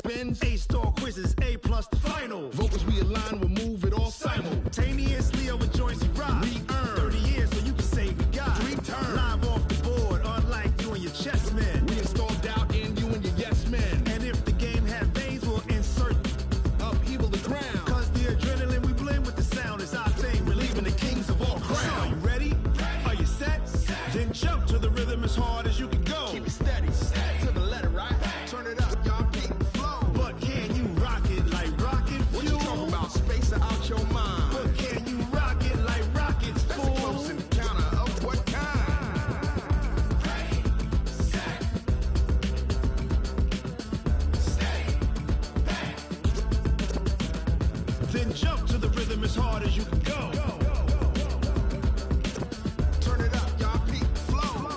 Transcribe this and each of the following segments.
spins. A-star quizzes, A+ the final. Vocals we align, we'll move it all simultaneously over joints we rock. We earn 30 years so you can say we got 3 turns. Live off the board, unlike you and your chess men. We install doubt in you and your yes men. And if the game had veins, we'll insert Upheaval the ground. Cause the adrenaline we blend with the sound is our thing. Relieving the kings of all crowns. So are you ready? Are you set? Then jump to the rhythm as hard as you can go. Keep it steady, to the letter, right? Turn it up, y'all keep the flow. But can you rock it like rocket fuel? What you talking about? Space out your mind. But can you rock it like rockets, That's fool? a close encounter of what kind? Ready, set, steady, bang. Then jump to the rhythm as hard as you can go. Turn it up, y'all keep the flow.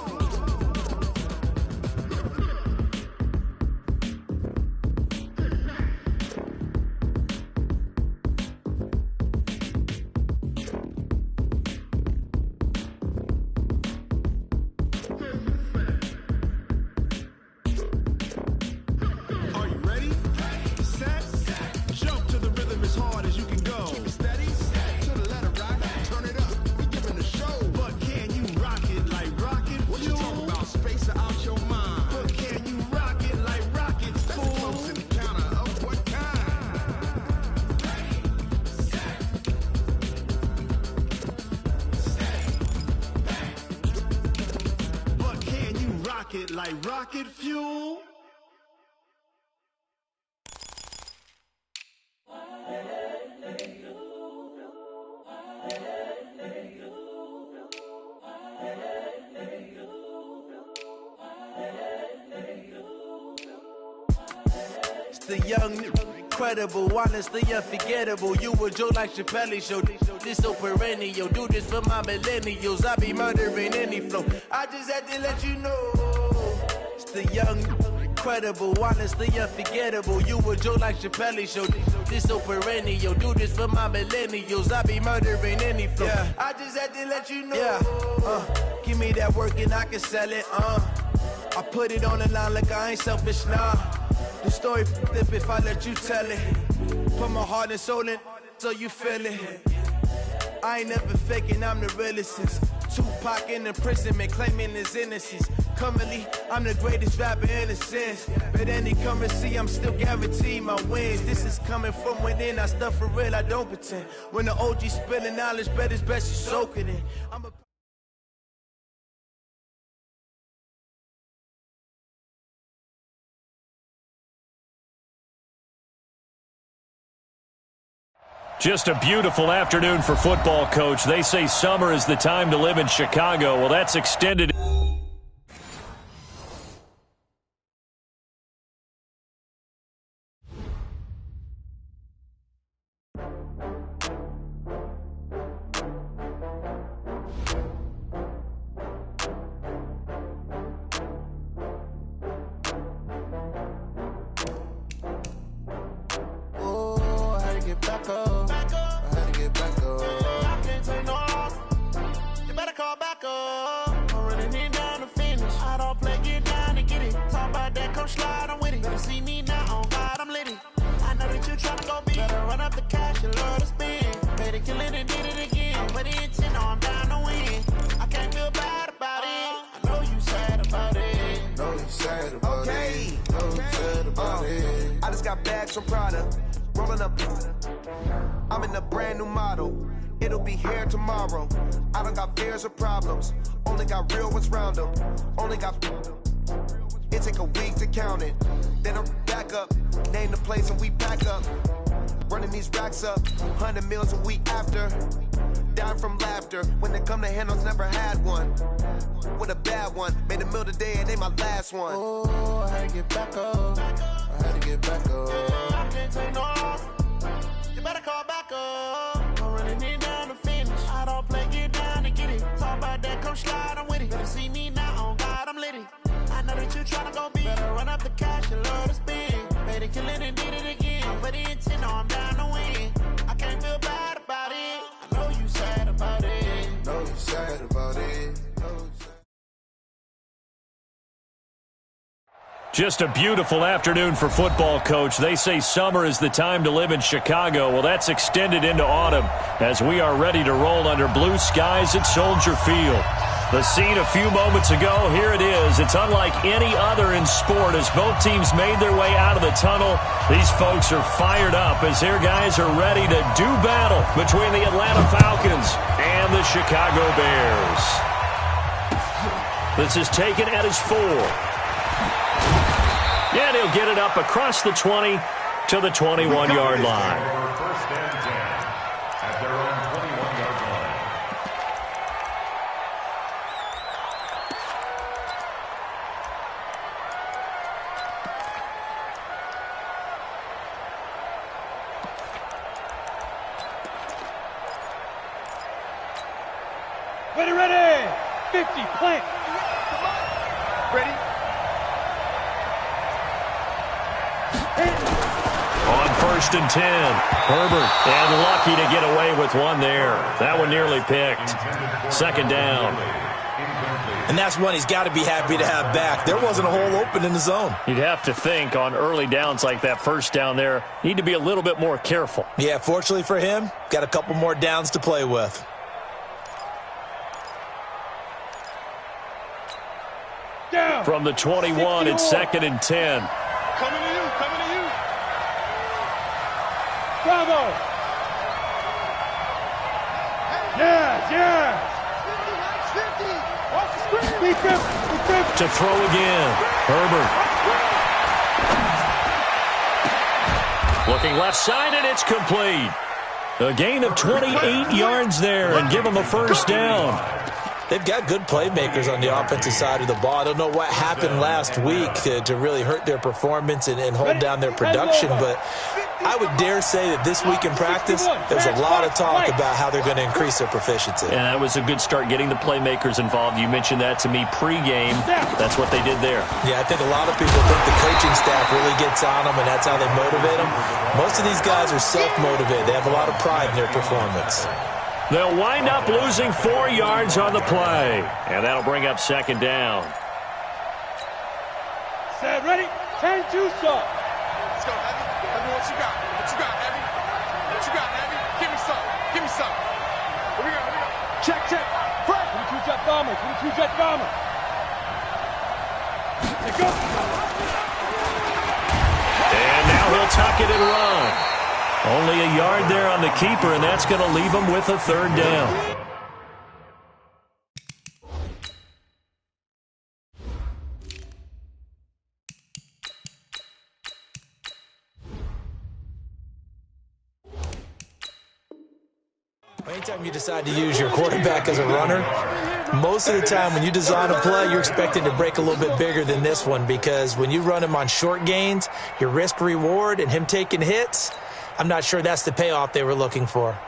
Are you ready? Set, jump to the rhythm as hard as you can go. Keep it steady, to the letter, right? Turn it up, we giving the show. But can you rock it like rocket What you fuel? talking about? Space out your mind. But can you rock it like rockets, That's a close fool? encounter of what kind? Ready, set, steady, bang. But can you rock it like rocket fuel? It's the young, incredible, honestly unforgettable. You a joke like Chappelle show. This so perennial. Do this for my millennials. I be murdering any flow. I just had to let you know. It's the young, incredible, honestly unforgettable. You a joke like Chappelle show. This so perennial. Do this for my millennials. I be murdering any flow. Yeah. I just had to let you know. Yeah. Give me that work and I can sell it. I put it on the line like I ain't selfish, nah. The story flip if I let you tell it. Put my heart and soul in so you feel it. I ain't never faking, I'm the realest since Tupac in imprisonment, claiming his innocence. Currently, I'm the greatest rapper in a sense. But any currency, I'm still guaranteed my wins. This is coming from within, I stuff for real, I don't pretend. When the OG spilling knowledge, bet it's best you soak it in. Just a beautiful afternoon for football, Coach. They say summer is the time to live in Chicago. Well, that's extended. From Prada, rolling up. I'm in a brand new model. It'll be here tomorrow. I don't got fears or problems. Only got real ones round them. Only got. It take a week to count it. Then I'm back up. Name the place and we back up. Running these racks up. 100 meals a week after. Down from laughter. When they come to handles, never had one. With a bad one. Made a meal today and they my last one. Oh, I had to get back up. I had to get back up. I can't take no loss. You better call back up. I'm running it down to finish. I don't play, get down to get it. Talk about that, come slide, I'm with it. Better see me now, on God, I'm litty. I know that you tryna go big. Better run up the cash and love to spin. Made it, kill it, and did it again. I'm with the intent, no, I'm down to win. I can't feel bad about it. I know you sad about it. Know you sad about it. Just a beautiful afternoon for football, Coach. They say summer is the time to live in Chicago. Well, that's extended into autumn as we are ready to roll under blue skies at Soldier Field. The scene a few moments ago, here it is. It's unlike any other in sport as both teams made their way out of the tunnel. These folks are fired up as their guys are ready to do battle between the Atlanta Falcons and the Chicago Bears. This is taken at his 4. And he'll get it up across the 20 to the 21-yard line. First and 10 at their own 21-yard line. Ready. 50, plant. Ready. On first and 10, Herbert, and lucky to get away with one there. That one nearly picked. Second down. And that's one he's got to be happy to have back. There wasn't a hole open in the zone. You'd have to think on early downs like that first down there, need to be a little bit more careful. Yeah, fortunately for him, got a couple more downs to play with. Down. From the 21, it's second and 10. Coming to you. Bravo. Yes. 50. To throw again. Herbert. Looking left side, and it's complete. A gain of 28 yards there, and give him a first down. They've got good playmakers on the offensive side of the ball. I don't know what happened last week to really hurt their performance and hold down their production, but I would dare say that this week in practice, there's a lot of talk about how they're going to increase their proficiency. And that was a good start getting the playmakers involved. You mentioned that to me pregame. That's what they did there. Yeah, I think a lot of people think the coaching staff really gets on them, and that's how they motivate them. Most of these guys are self-motivated. They have a lot of pride in their performance. They'll wind up losing 4 yards on the play. And that'll bring up second down. Set, ready? 10-2, sir. Let's go, Heavy. Heavy, what you got? Heavy? What you got, Heavy? Give me some. Here we go. Check. Fred. 22 jet bomber. Let's go. And now he'll tuck it and run. Only a yard there on the keeper, and that's going to leave him with a third down. Anytime you decide to use your quarterback as a runner, most of the time when you design a play, you're expected to break a little bit bigger than this one, because when you run him on short gains, your risk-reward and him taking hits, I'm not sure that's the payoff they were looking for.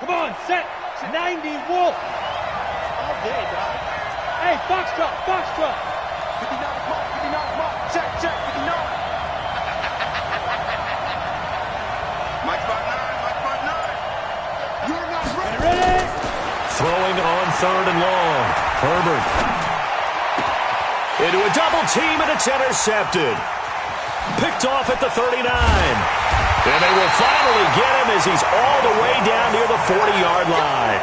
Come on, set. 90, Wolf. All day, dog. Hey, Foxtrot. 59, mark. Check, 59. Mike 5'9". You're not Ready? Throwing on third and long. Herbert. Into a double team, and it's intercepted. Picked off at the 39. And they will finally get him as he's all the way down near the 40-yard line.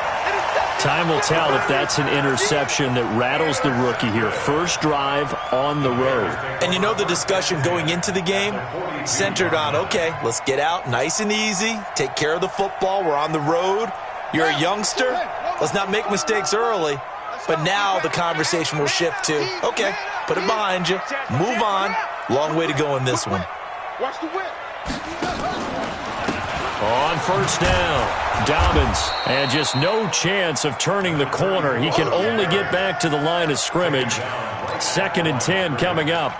Time will tell if that's an interception that rattles the rookie here. First drive on the road. And you know the discussion going into the game centered on, okay, let's get out nice and easy, take care of the football, we're on the road. You're a youngster, let's not make mistakes early. But now the conversation will shift to, okay, put it behind you, move on. Long way to go in this one. Watch the whip. On first down, Dobbins, and just no chance of turning the corner. He can only get back to the line of scrimmage. Second and 10 coming up.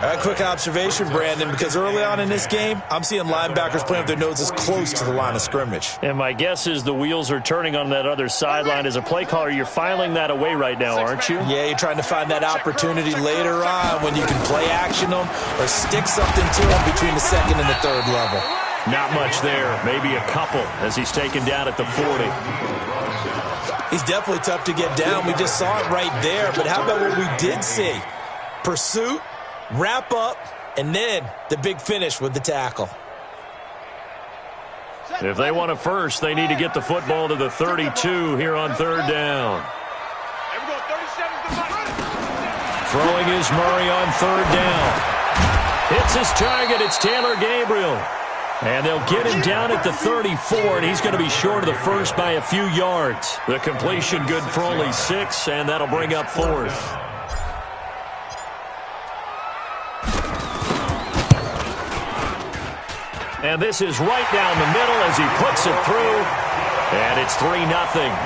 A quick observation, Brandon, because early on in this game, I'm seeing linebackers playing with their noses close to the line of scrimmage. And my guess is the wheels are turning on that other sideline. As a play caller, you're filing that away right now, aren't you? Yeah, you're trying to find that opportunity later on when you can play action them or stick something to them between the second and the third level. Not much there, maybe a couple as he's taken down at the 40. He's definitely tough to get down. We just saw it right there. But how about what we did see? Pursuit, wrap up, and then the big finish with the tackle. If they want a first, they need to get the football to the 32 here on third down. Throwing is Murray on third down. Hits his target. It's Taylor Gabriel. And they'll get him down at the 34, and he's going to be short of the first by a few yards. The completion good for only 6, and that'll bring up fourth. And this is right down the middle as he puts it through. And it's 3-0.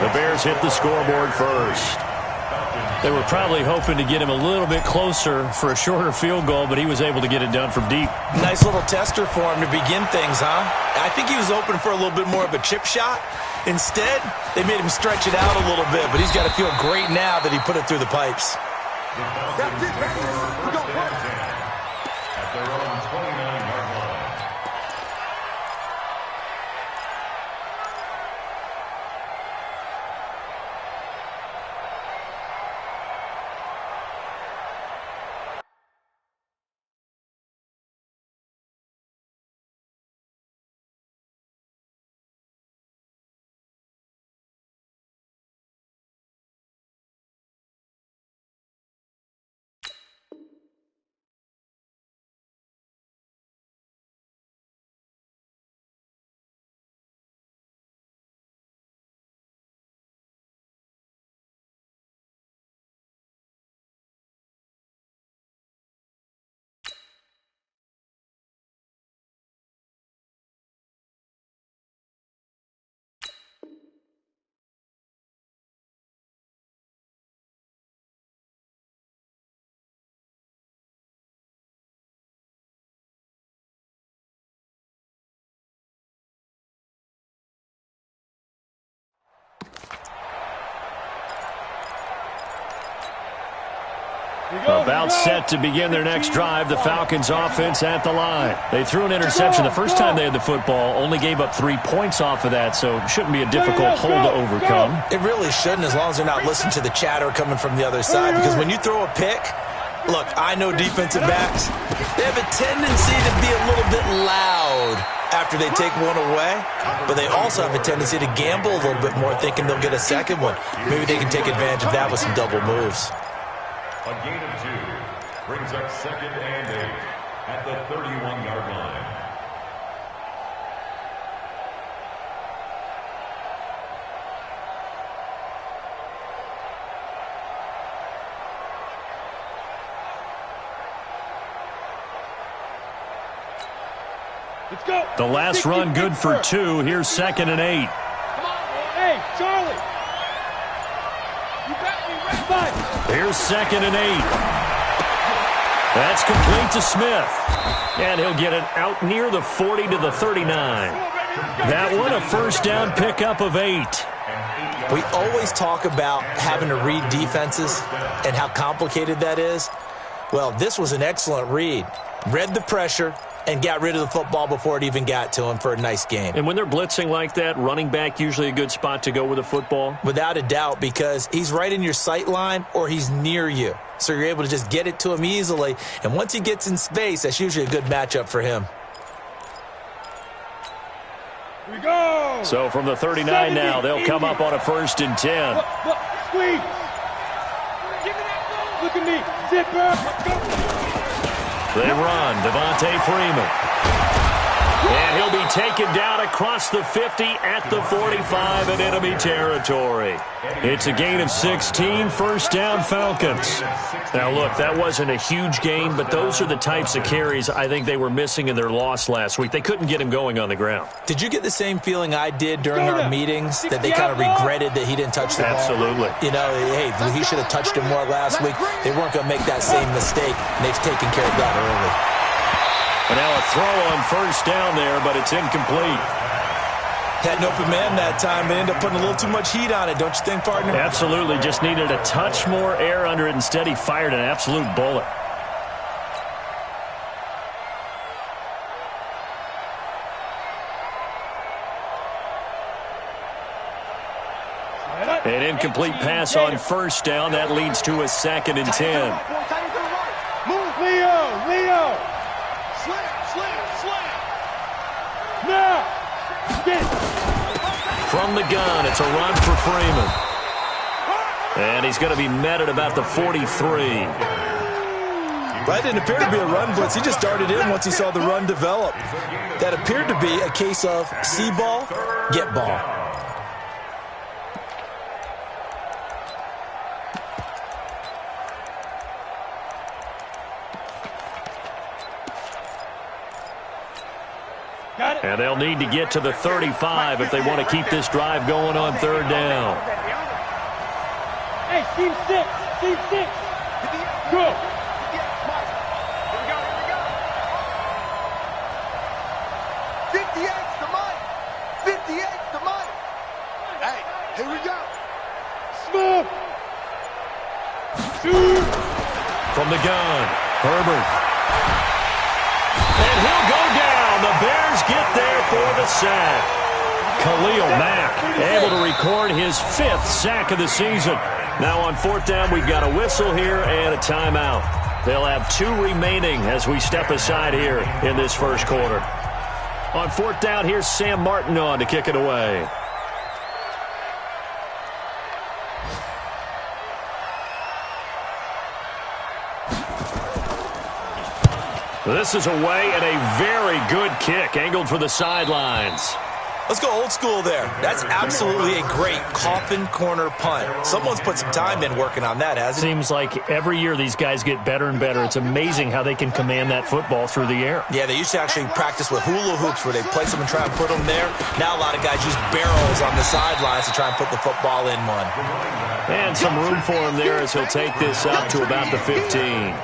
The Bears hit the scoreboard first. They were probably hoping to get him a little bit closer for a shorter field goal, but he was able to get it done from deep. Nice little tester for him to begin things, huh? I think he was open for a little bit more of a chip shot. Instead, they made him stretch it out a little bit, but he's got to feel great now that he put it through the pipes. That's it, baby. We go. At their own 29-yard line. About set to begin their next drive, the Falcons offense at the line. They threw an interception the first time they had the football, only gave up 3 points off of that, so it shouldn't be a difficult hole to overcome. It really shouldn't, as long as they're not listening to the chatter coming from the other side, because when you throw a pick, look, I know defensive backs, they have a tendency to be a little bit loud after they take one away, but they also have a tendency to gamble a little bit more, thinking they'll get a second one. Maybe they can take advantage of that with some double moves. A gain of 2 brings up 2nd and 8 at the 31-yard line. Let's go. The last run good for 2. Here's 2nd and 8. Come on, hey, Charlie. You got me right by. Here's 2nd and 8. That's complete to Smith. And he'll get it out near the 40 to the 39. That one a first down pickup of 8. We always talk about having to read defenses and how complicated that is. Well, this was an excellent read. Read the pressure and got rid of the football before it even got to him for a nice game. And when they're blitzing like that, running back usually a good spot to go with a football? Without a doubt, because he's right in your sight line or he's near you. So you're able to just get it to him easily. And once he gets in space, that's usually a good matchup for him. Here we go. So from the 39 now, they'll come up on a 1st and 10. Squeeze. Give me that. Look at me. Zipper. Let's go. They run, Devontae Freeman. And he'll be taken down across the 50 at the 45 in enemy territory. It's a gain of 16, first down Falcons. Now look, that wasn't a huge gain, but those are the types of carries I think they were missing in their loss last week. They couldn't get him going on the ground. Did you get the same feeling I did during our meetings, that they kind of regretted that he didn't touch the ball? Absolutely. You know, hey, he should have touched him more last week. They weren't going to make that same mistake, and they've taken care of that early. And now a throw on first down there, but it's incomplete. Had an open man that time, but ended up putting a little too much heat on it, don't you think, partner? Absolutely. Just needed a touch more air under it. Instead, he fired an absolute bullet. An incomplete pass on first down. That leads to a 2nd and 10. Move, Leo. Slam. Now. From the gun, it's a run for Freeman. And he's going to be met at about the 43. That didn't appear to be a run blitz. He just darted in once he saw the run develop. That appeared to be a case of see ball, get ball. And they'll need to get to the 35 if they want to keep this drive going on 3rd down. Hey, team 6. Go. 58's the mic. 58's the mic. Hey, here we go. Smooth. Shoot. From the gun, Herbert. And he'll go down. The Bears get there for the sack. Khalil Mack able to record his 5th sack of the season. Now on 4th down, we've got a whistle here and a timeout. They'll have 2 remaining as we step aside here in this first quarter. On 4th down, here's Sam Martin on to kick it away. This is away and a very good kick, angled for the sidelines. Let's go old school there. That's absolutely a great coffin corner punt. Someone's put some time in working on that, hasn't it? Seems like every year these guys get better and better. It's amazing how they can command that football through the air. Yeah, they used to actually practice with hula hoops where they place them and try and put them there. Now a lot of guys use barrels on the sidelines to try and put the football in one. And some room for him there as he'll take this up to about the 15.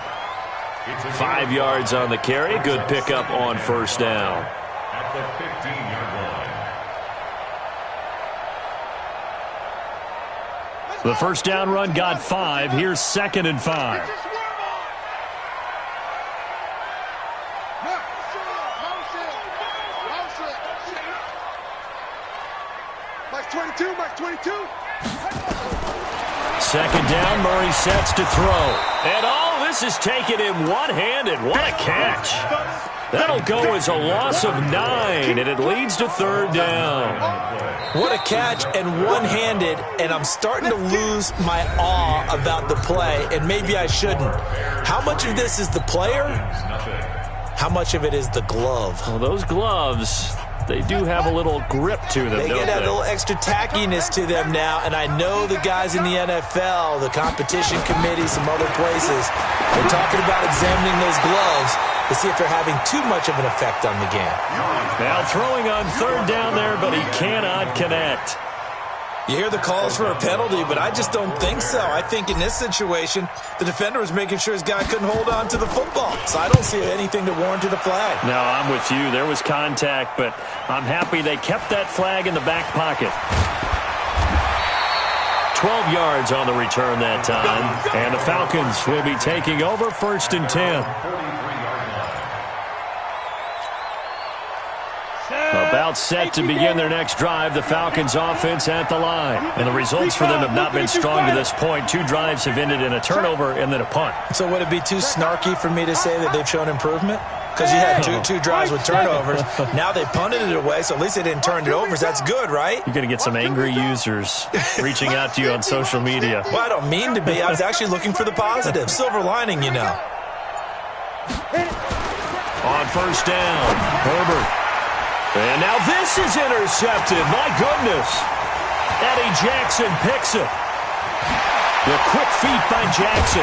5 yards on the carry. Good pickup on first down. At the 15-yard line. The first down run got 5. Here's 2nd and 5. Mike 22, Mike 22. 2nd down, Murray sets to throw. And all this is taken in one-handed. What a catch. That'll go as a loss of 9, and it leads to 3rd down. What a catch and one-handed, and I'm starting to lose my awe about the play, and maybe I shouldn't. How much of this is the player? How much of it is the glove? Well, those gloves, they do have a little grip to them, They don't get a they? little extra tackiness to them now, and I know the guys in the NFL, the competition committee, some other places, they're talking about examining those gloves to see if they're having too much of an effect on the game. Now throwing on 3rd down there, but he cannot connect. You hear the calls for a penalty, but I just don't think so. I think in this situation, the defender was making sure his guy couldn't hold on to the football. So I don't see anything that warranted a flag. No, I'm with you. There was contact, but I'm happy they kept that flag in the back pocket. 12 yards on the return that time, and the Falcons will be taking over 1st and 10. About set to begin their next drive, the Falcons offense at the line. And the results for them have not been strong to this point. 2 drives have ended in a turnover and then a punt. So would it be too snarky for me to say that they've shown improvement? Because you had two drives with turnovers. Now they punted it away, so at least they didn't turn it over. So that's good, right? You're going to get some angry users reaching out to you on social media. Well, I don't mean to be. I was actually looking for the positive. Silver lining, you know. On first down, Herbert. And now this is intercepted. My goodness. Eddie Jackson picks it. The quick feet by Jackson.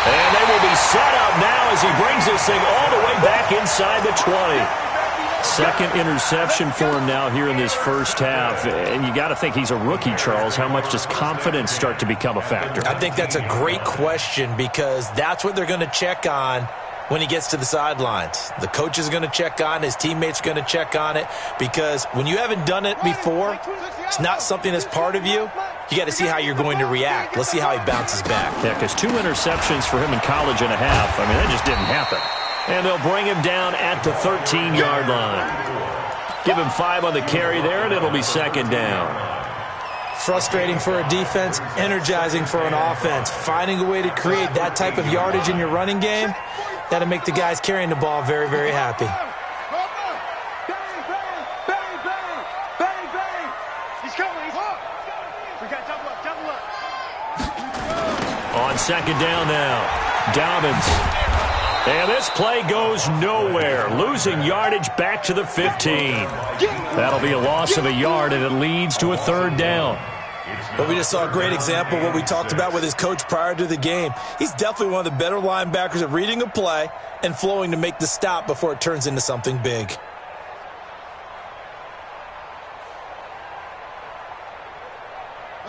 And they will be set up now as he brings this thing all the way back inside the 20. Second interception for him now here in this first half. And you got to think he's a rookie, Charles. How much does confidence start to become a factor? I think that's a great question because that's what they're going to check on when he gets to the sidelines. The coach is going to check on it. His teammates are going to check on it because when you haven't done it before, it's not something that's part of you. You got to see how you're going to react. Let's see how he bounces back. Yeah, because 2 interceptions for him in college and a half. I mean, that just didn't happen. And they'll bring him down at the 13-yard line. Give him 5 on the carry there, and it'll be 2nd down. Frustrating for a defense, energizing for an offense. Finding a way to create that type of yardage in your running game, that'll make the guys carrying the ball very, very happy. On second down now, Dobbins. And this play goes nowhere. Losing yardage back to the 15. That'll be a loss of a yard, and it leads to a third down. But we just saw a great example of what we talked about with his coach prior to the game. He's definitely one of the better linebackers at reading a play and flowing to make the stop before it turns into something big.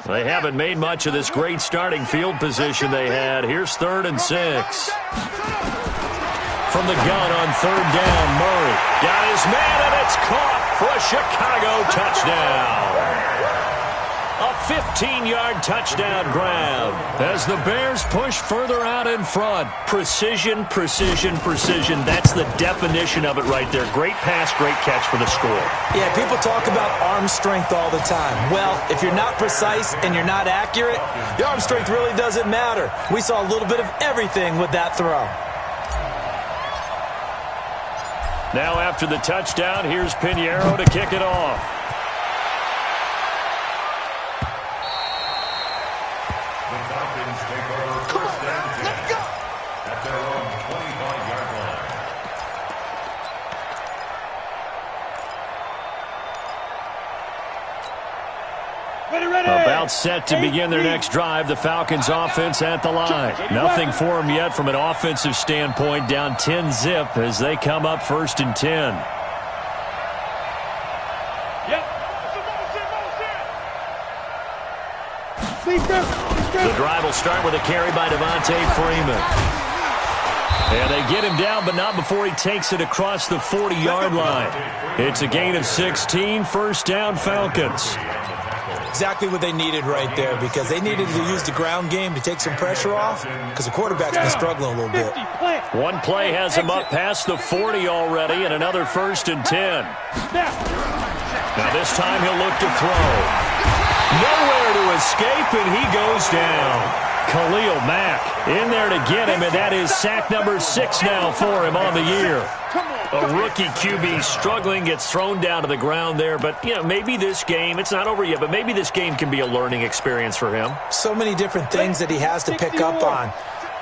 They haven't made much of this great starting field position they had. Here's 3rd and 6. From the gun on 3rd down, Murray got his man, and it's caught for a Chicago touchdown. A 15-yard touchdown grab as the Bears push further out in front. Precision, precision, precision. That's the definition of it right there. Great pass, great catch for the score. Yeah, people talk about arm strength all the time. Well, if you're not precise and you're not accurate, the arm strength really doesn't matter. We saw a little bit of everything with that throw. Now after the touchdown, here's Pinheiro to kick it off. The Falcons take over first and 10 at their own 25-yard line. About set to begin their next drive, the Falcons offense at the line. Nothing for them yet from an offensive standpoint, down 10-zip as they come up 1st and 10. The drive will start with a carry by Devontae Freeman. And they get him down, but not before he takes it across the 40-yard line. It's a gain of 16, 1st down Falcons. Exactly what they needed right there, because they needed to use the ground game to take some pressure off, because the quarterback's been struggling a little bit. One play has him up past the 40 already, and another 1st and 10. Now this time he'll look to throw. Nowhere to escape, and he goes down. Khalil Mack in there to get him, and that is sack number 6 now for him on the year. A rookie QB struggling, gets thrown down to the ground there, but you know, maybe this game, it's not over yet, but maybe this game can be a learning experience for him. So many different things that he has to pick up on.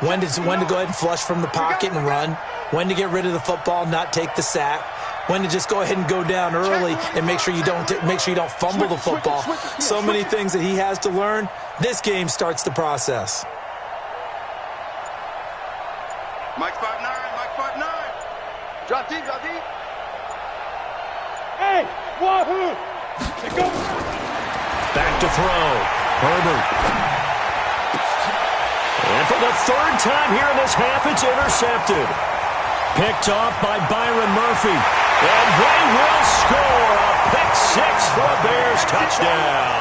When to go ahead and flush from the pocket and run, when to get rid of the football, not take the sack, when to just go ahead and go down early and make sure you don't fumble the football. So many things that he has to learn. This game starts the process. Mike 5'9", Mike 5'9". Drop deep, drop deep. Hey, wahoo! Go. Back to throw. Herbert. And for the 3rd time here in this half, it's intercepted. Picked off by Byron Murphy. And they will score a pick-6 for a Bears touchdown.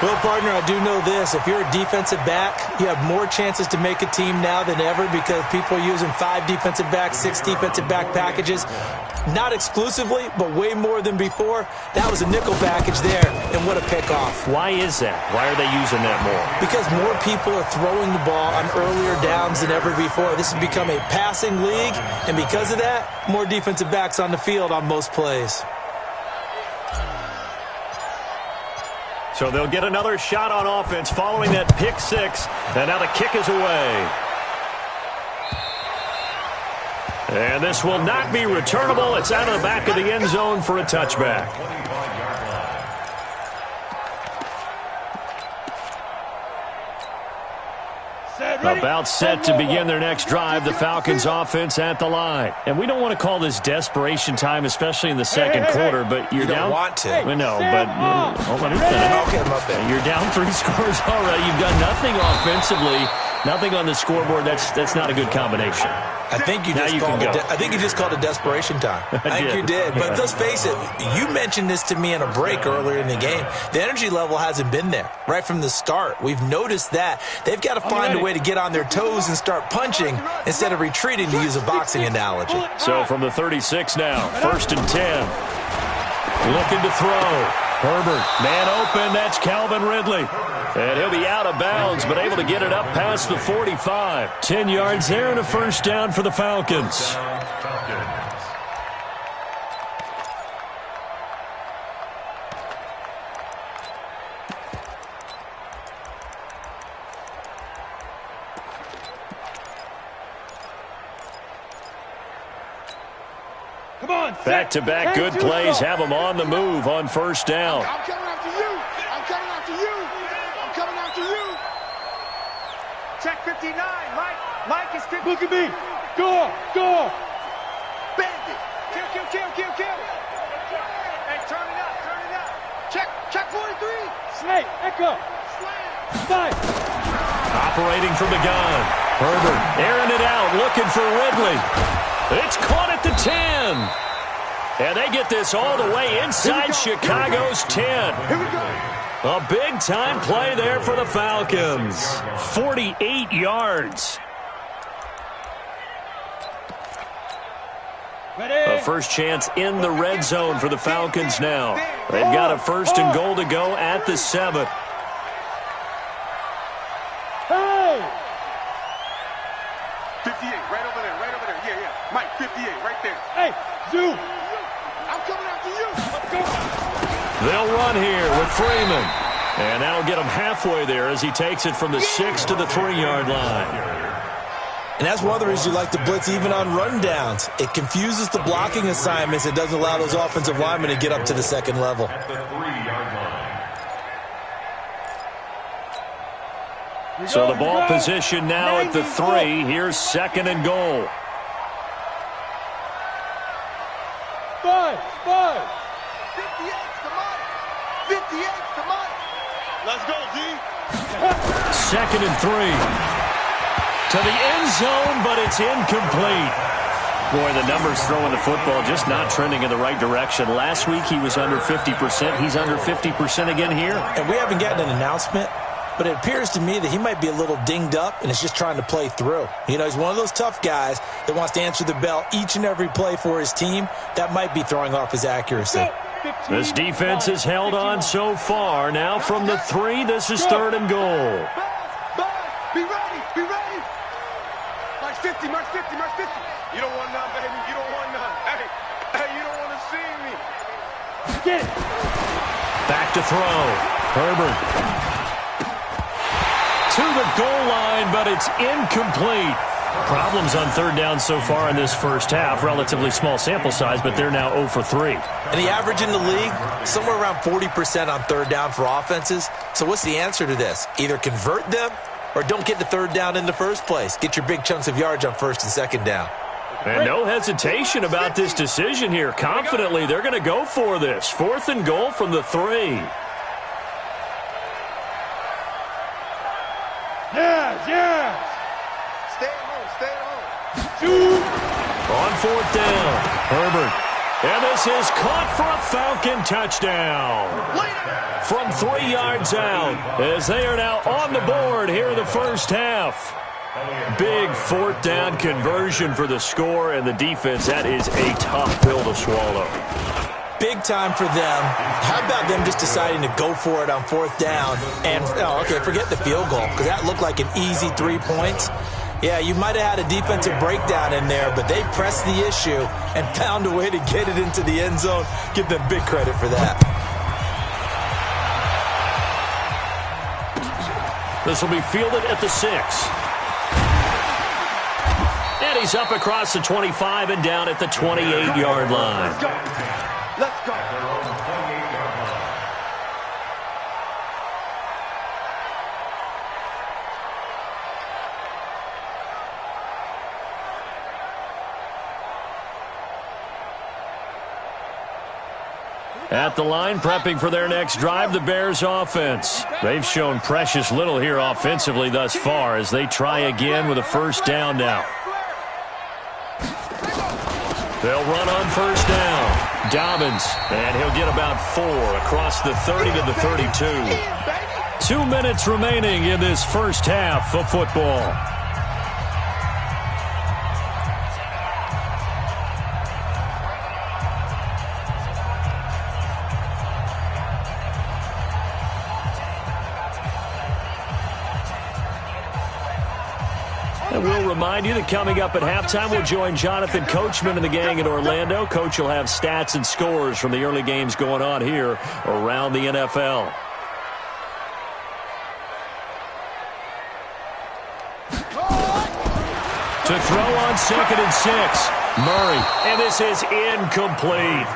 Well, partner, I do know this. If you're a defensive back, you have more chances to make a team now than ever because people are using 5 defensive backs, 6 defensive back packages. Not exclusively, but way more than before. That was a nickel package there, and what a pickoff. Why is that? Why are they using that more? Because more people are throwing the ball on earlier downs than ever before. This has become a passing league, and because of that, more defensive backs on the field on most plays. So they'll get another shot on offense following that pick-6, and now the kick is away. And this will not be returnable. It's out of the back of the end zone for a touchback. About set to begin their next drive, the Falcons offense at the line. And we don't want to call this desperation time, especially in the second quarter, but you're down. You don't want to. No, but hold on. Okay, my bad. You're down 3 scores already. You've done nothing offensively, nothing on the scoreboard. That's not a good combination. I think you just called it desperation time. I think you did. But let's face it, you mentioned this to me in a break earlier in the game. The energy level hasn't been there right from the start. We've noticed that. They've got to find a way to get on their toes and start punching instead of retreating, to use a boxing analogy. So from the 36 now, 1st and 10. Looking to throw. Herbert, man open, that's Calvin Ridley. And he'll be out of bounds, but able to get it up past the 45. 10 yards there and a first down for the Falcons. Come on, Back-to-back good plays have them on the move on first down. I'm coming after you. I'm coming after you. I'm coming after you. Check 59. Mike is 50. Look at me. Go. Bandit. Kill. Hey, turn it up. Check 43. Snake, echo. Snipe. Operating from the gun. Herbert airing it out, looking for Ridley. It's caught at the 10. And they get this all the way inside Chicago's 10. Here we go. A big-time play there for the Falcons. 48 yards. A first chance in the red zone for the Falcons now. They've got a first and goal to go at the 7. Hey! 58, right over there. Yeah. Mike, 58, right there. Hey, Zoo! I'm coming after you. Let's go! They'll run here with Freeman. And that'll get him halfway there as he takes it from the 6 to the 3-yard line. And that's one of the reasons you like to blitz even on rundowns. It confuses the blocking assignments. It doesn't allow those offensive linemen to get up to the second level. At the 3-yard line. So the ball position now at the 3. Here's second and goal. 5. 58's the Mike. 58's the Mike. Let's go, D. Second and 3. To the end zone, but it's incomplete. Boy, the numbers throwing the football just not trending in the right direction. Last week he was under 50%. He's under 50% again here. And we haven't gotten an announcement, but it appears to me that he might be a little dinged up and is just trying to play through. You know, he's one of those tough guys that wants to answer the bell each and every play for his team. That might be throwing off his accuracy. This defense has held on so far. Now from the 3, this is third and goal. Be ready. March 50. You don't want none, baby. You don't want none. Hey, you don't want to see me. Get it. Back to throw. Herbert. To the goal line, but it's incomplete. Problems on third down so far in this first half. Relatively small sample size, but they're now 0 for 3. And the average in the league, somewhere around 40% on third down for offenses. So what's the answer to this? Either convert them or don't get the third down in the first place. Get your big chunks of yards on first and second down. And no hesitation about this decision here. Confidently, they're going to go for this. Fourth and goal from the 3. Yeah. Stay at home. Shoot. On fourth down, Herbert. And this is caught for a Falcon touchdown. From 3 yards out, as they are now on the board here in the first half. Big fourth down conversion for the score, and the defense, that is a tough pill to swallow. Big time for them. How about them just deciding to go for it on fourth down? And, forget the field goal, because that looked like an easy 3 points. Yeah, you might have had a defensive breakdown in there, but they pressed the issue and found a way to get it into the end zone. Give them big credit for that. This will be fielded at the 6. And he's up across the 25 and down at the 28-yard line. Let's go. At the line, prepping for their next drive, the Bears offense. They've shown precious little here offensively thus far as they try again with a first down now. They'll run on first down. Dobbins, and he'll get about 4 across the 30 to the 32. 2 minutes remaining in this first half of football. we'll remind you that coming up at halftime, we'll join Jonathan Coachman and the gang in Orlando. Coach will have stats and scores from the early games going on here around the NFL. To throw on 2nd and 6. Murray, and this is incomplete.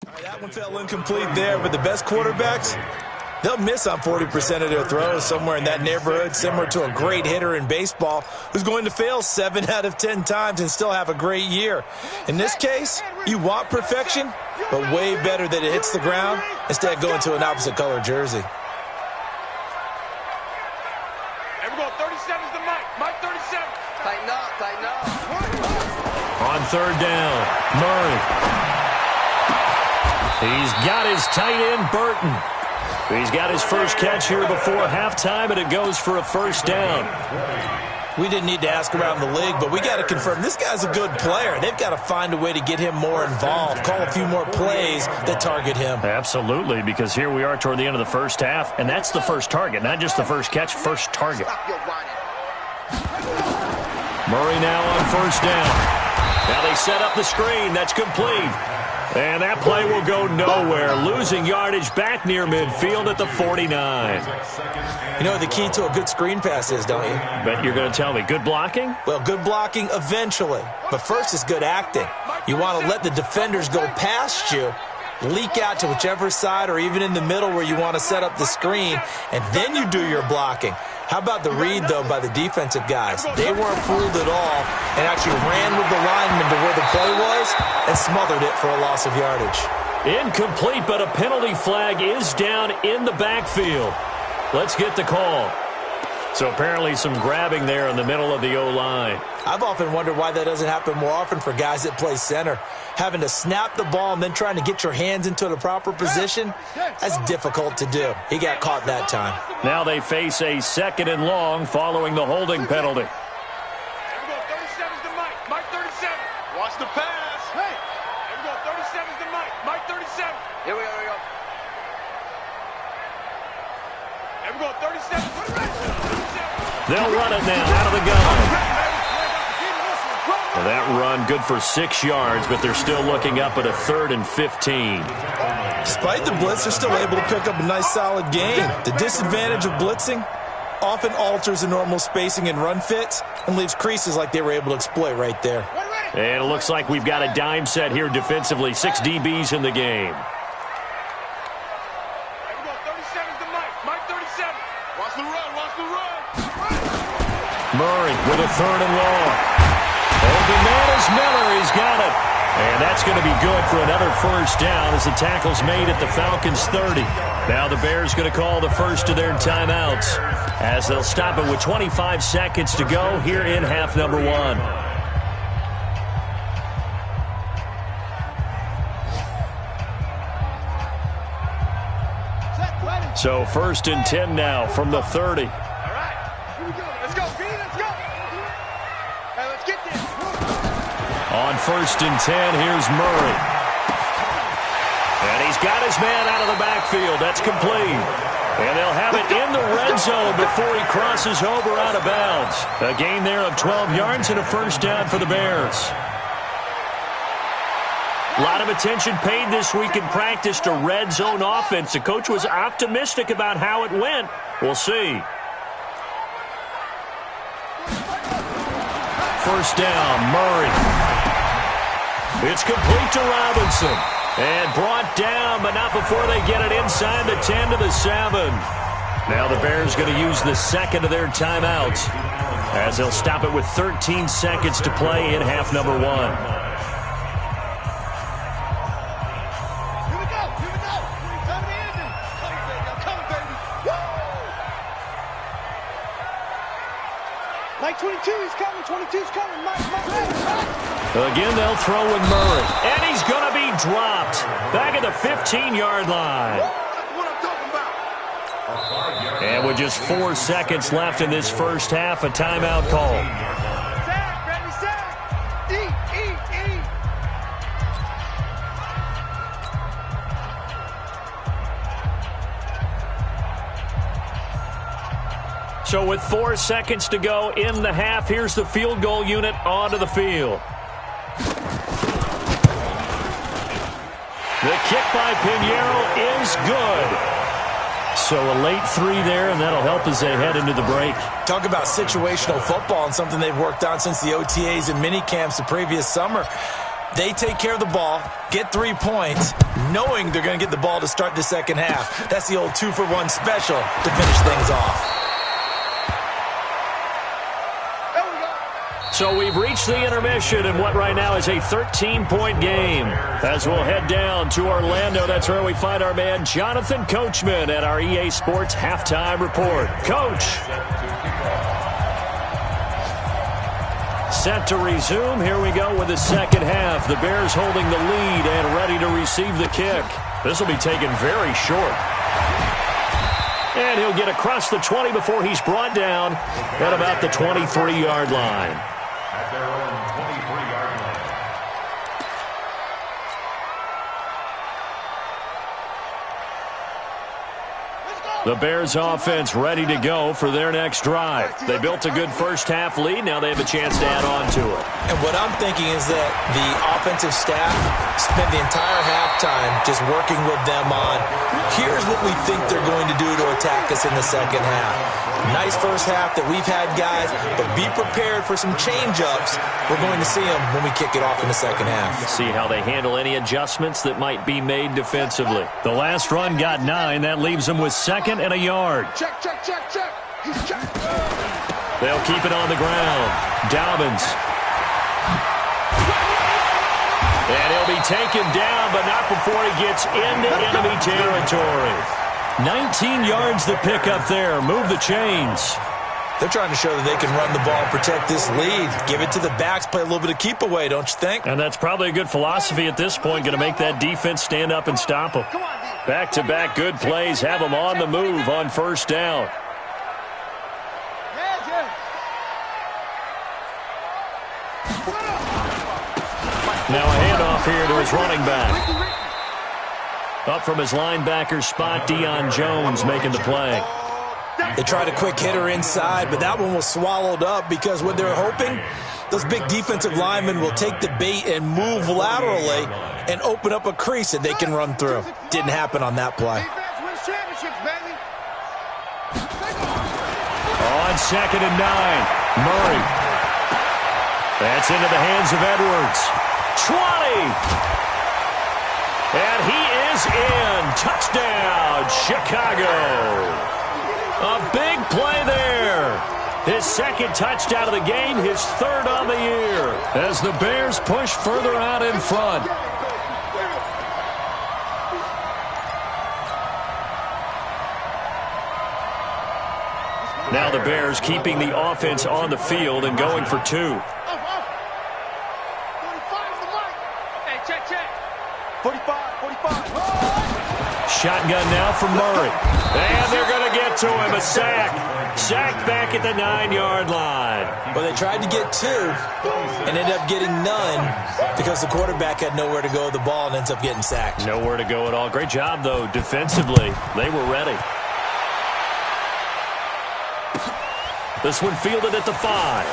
All right, that one fell incomplete there, but the best quarterbacks, they'll miss on 40% of their throws, somewhere in that neighborhood, similar to a great hitter in baseball who's going to fail 7 out of 10 times and still have a great year. In this case, you want perfection, but way better that it hits the ground instead of going to an opposite color jersey. Everyone, 37's the mic. Mic 37. Tighten up, tighten up. On 3rd down, Murray. He's got his tight end, Burton. He's got his first catch here before halftime, and it goes for a 1st down. We didn't need to ask around the league, but we got to confirm this guy's a good player. They've got to find a way to get him more involved, call a few more plays that target him. Absolutely, because here we are toward the end of the first half, and that's the first target, not just the first catch, first target. Murray now on 1st down. Now they set up the screen. That's complete. And that play will go nowhere. Losing yardage back near midfield at the 49. You know what the key to a good screen pass is, don't you? Bet you're going to tell me. Good blocking? Well, good blocking eventually. But first is good acting. You want to let the defenders go past you, leak out to whichever side or even in the middle where you want to set up the screen, and then you do your blocking. How about the read, though, by the defensive guys? They weren't fooled at all and actually ran with the lineman to where the play was and smothered it for a loss of yardage. Incomplete, but a penalty flag is down in the backfield. Let's get the call. So apparently some grabbing there in the middle of the O-line. I've often wondered why that doesn't happen more often for guys that play center. Having to snap the ball and then trying to get your hands into the proper position, that's difficult to do. He got caught that time. Now they face a 2nd and long following the holding penalty. Here we go, 37's to Mike. Mike 37. Watch the pass. Hey. Here we go, 37's to Mike. Mike 37. Here we go, here we go. Here we go, 37. Put it right. 37. They'll run it now out of the gun. Well, that run good for 6 yards, but they're still looking up at a 3rd and 15. Despite the blitz, they're still able to pick up a nice solid gain. The disadvantage of blitzing often alters the normal spacing and run fits and leaves creases like they were able to exploit right there. And it looks like we've got a dime set here defensively. 6 DBs in the game. Here we go, 37's to Mike. Mike 37. Watch the run, watch the run. Murray with a 3rd and long. Open man is Miller. He's got it. And that's going to be good for another first down as the tackle's made at the Falcons' 30. Now the Bears going to call the first of their timeouts as they'll stop it with 25 seconds to go here in half number 1. So 1st and 10 now from the 30. All right. Here we go. Let's go, B. Let's go. Hey, let's get this. On 1st and 10, here's Murray. And he's got his man out of the backfield. That's complete. And they'll have it in the red zone before he crosses over out of bounds. A gain there of 12 yards and a first down for the Bears. A lot of attention paid this week in practice to red zone offense. The coach was optimistic about how it went. We'll see. First down, Murray. It's complete to Robinson. And brought down, but not before they get it inside the 10 to the 7. Now the Bears going to use the 2nd of their timeouts as they'll stop it with 13 seconds to play in half number 1. Here we go. Here we go. Time to end it. Coming, baby. I'm coming, baby. Woo! Mike 22 is coming. 22's coming. Mike. Again, they'll throw with Murray. And he's going to be dropped back at the 15-yard line. That's what I'm talking about. And with just 4 seconds left in this first half, a timeout call. Sack, baby, sack. Eat. So with 4 seconds to go in the half, here's the field goal unit onto the field. The kick by Pinheiro is good. So a late 3 there, and that'll help as they head into the break. Talk about situational football and something they've worked on since the OTAs and mini camps the previous summer. They take care of the ball, get 3 points, knowing they're going to get the ball to start the second half. That's the old 2-for-1 special to finish things off. So we've reached the intermission in what right now is a 13-point game. As we'll head down to Orlando, that's where we find our man Jonathan Coachman at our EA Sports Halftime Report. Coach. Set to resume. Here we go with the second half. The Bears holding the lead and ready to receive the kick. This will be taken very short. And he'll get across the 20 before he's brought down at about the 23-yard line. At their own 23-yard line. The Bears offense ready to go for their next drive. They built a good first-half lead. Now they have a chance to add on to it. And what I'm thinking is that the offensive staff spent the entire halftime just working with them on, here's what we think they're going to do to attack us in the second half. Nice first half that we've had, guys, but be prepared for some change-ups. We're going to see them when we kick it off in the second half. See how they handle any adjustments that might be made defensively. The last run got 9. That leaves them with 2nd and a yard. Check. He's checked. They'll keep it on the ground. Dobbins. And he'll be taken down, but not before he gets into enemy territory. 19 yards to pick up there. Move the chains. They're trying to show that they can run the ball and protect this lead. Give it to the backs, play a little bit of keep away, don't you think? And that's probably a good philosophy at this point, going to make that defense stand up and stop them. Back-to-back good plays have them on the move on first down. Now a handoff here to his running back. Up from his linebacker spot, Deion Jones making the play. They tried a quick hitter inside, but that one was swallowed up because what they're hoping, those big defensive linemen will take the bait and move laterally and open up a crease that they can run through. Didn't happen on that play. On 2nd and 9, Murray. That's into the hands of Edwards. 20. And he is in. Touchdown, Chicago. A big play there. His second touchdown of the game, his third on the year, as the Bears push further out in front. Now the Bears keeping the offense on the field and going for 2. Hey, check. 45. Shotgun now from Murray. And they're going to get to him. A sack. Sacked back at the 9-yard line. Well, they tried to get 2 and ended up getting none because the quarterback had nowhere to go with the ball and ends up getting sacked. Nowhere to go at all. Great job, though, defensively. They were ready. This one fielded at the 5.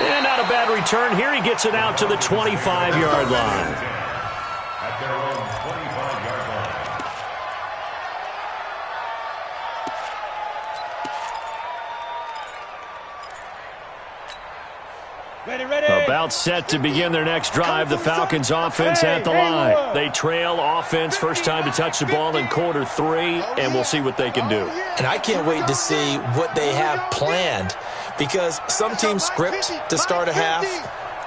And not a bad return here. He gets it out to the 25-yard line. At their own 25-yard line. Ready. About set to begin their next drive. The Falcons offense at the line. They trail offense. First time to touch the ball in quarter 3, and we'll see what they can do. And I can't wait to see what they have planned because some teams script to start a half.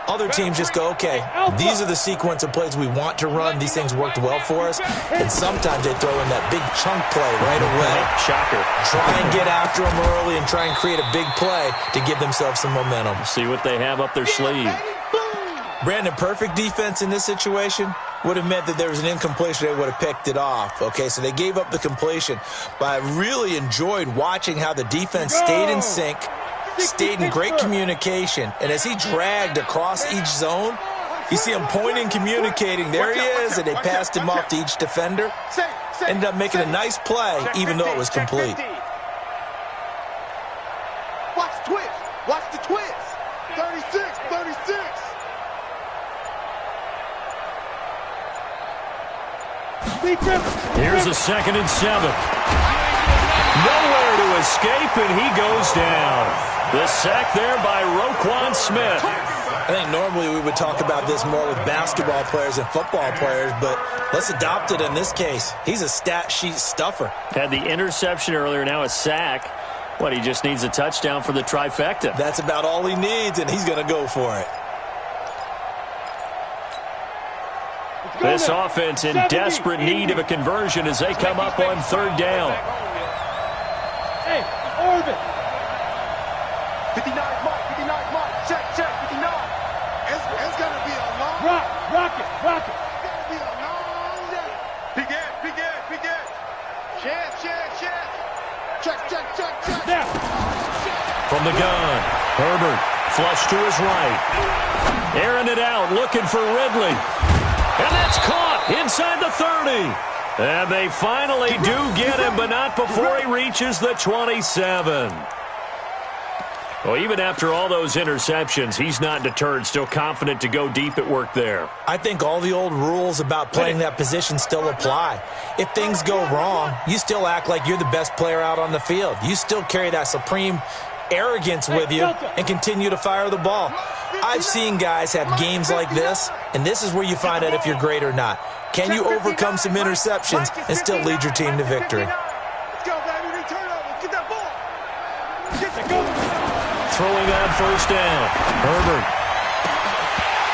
Other teams just go, okay, these are the sequence of plays we want to run. These things worked well for us. And sometimes they throw in that big chunk play right away. Shocker. Try and get after them early and try and create a big play to give themselves some momentum. See what they have up their sleeve. Brandon, perfect defense in this situation would have meant that there was an incompletion. They would have picked it off. Okay, so they gave up the completion. But I really enjoyed watching how the defense stayed in sync, stayed in great communication, and as he dragged across each zone, you see him pointing, communicating. There he is, and they passed him off to each defender. Ended up making a nice play, even though it was complete. Watch the twist. 36. Here's a 2nd and 7. Nowhere to escape, and he goes down. The sack there by Roquan Smith. I think normally we would talk about this more with basketball players and football players, but let's adopt it in this case. He's a stat sheet stuffer. Had the interception earlier, now a sack. What, he just needs a touchdown for the trifecta. That's about all he needs, and he's going to go for it. This offense in desperate need of a conversion as they come up on 3rd down. Hey, orbit. 59 mark. Check, 59. It's going to be a long... Rock it. It's going to be a long day. Big Ed. Check. Now. From the gun, Herbert, flush to his right. Airing it out, looking for Ridley. And that's caught inside the 30. And they finally do get him, but not before he reaches the 27. Well, even after all those interceptions, he's not deterred, still confident to go deep at work there. I think all the old rules about playing that position still apply. If things go wrong, you still act like you're the best player out on the field. You still carry that supreme arrogance with you and continue to fire the ball. I've seen guys have games like this, and this is where you find out if you're great or not. Can you overcome some interceptions and still lead your team to victory? Let's go, baby. Return over. Get that ball. Throwing on first down, Herbert.